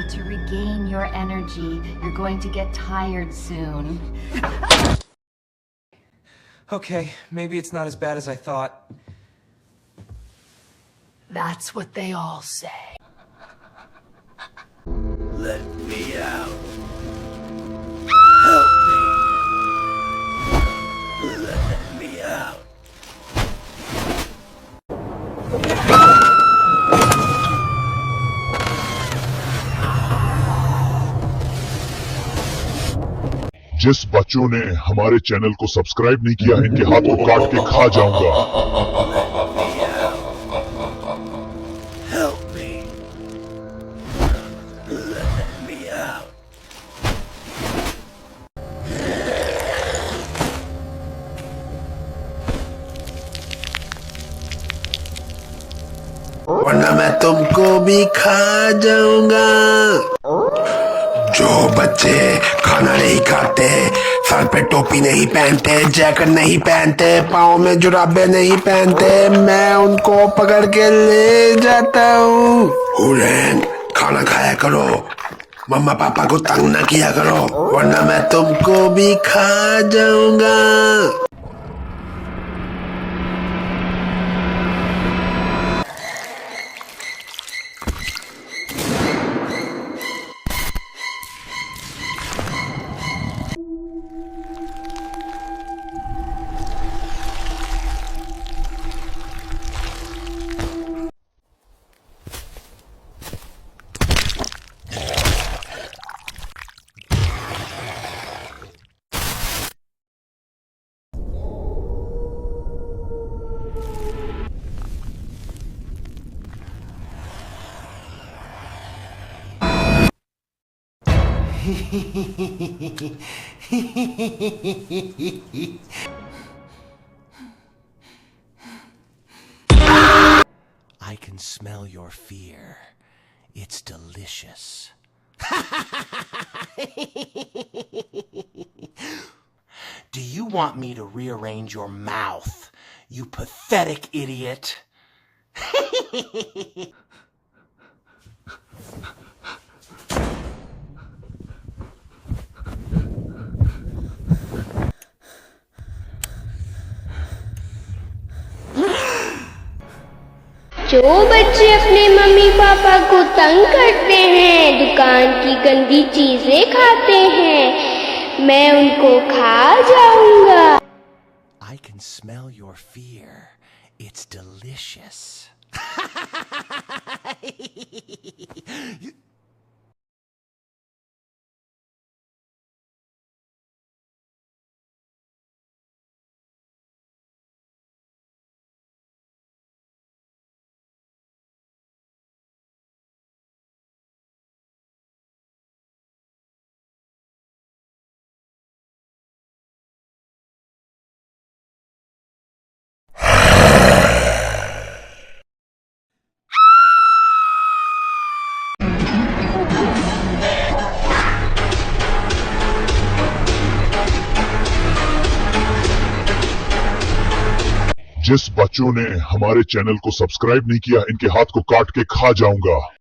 to regain your energy. You're going to get tired soon. Okay, maybe it's not as bad as I thought. That's what they all say. Let me out. Help me. Let me out. जिस बच्चों ने हमारे channel को subscribe नहीं किया है इनके हाथ को काट के खा जाऊंगा। Help me. Let me out. वरना मैं तुमको भी खा जाऊंगा। जो बच्चे खाना नहीं खाते, सर पे टोपी नहीं पहनते, जैकेट नहीं पहनते, पाँव में जुराबे नहीं पहनते, मैं उनको पकड़ के ले जाता हूँ। हुरैन, खाना खाया करो, मम्मा पापा को तंग ना किया करो, वरना मैं तुमको भी खा जाऊंगा। I can smell your fear. It's delicious. Do you want me to rearrange your mouth, you pathetic idiot? जो बच्चे अपने मम्मी पापा को तंग करते हैं, दुकान की गंदी चीजें खाते हैं, मैं उनको खा जाऊंगा। I can smell your fear. It's delicious. जिस बच्चों ने हमारे चैनल को सब्सक्राइब नहीं किया इनके हाथ को काट के खा जाऊंगा।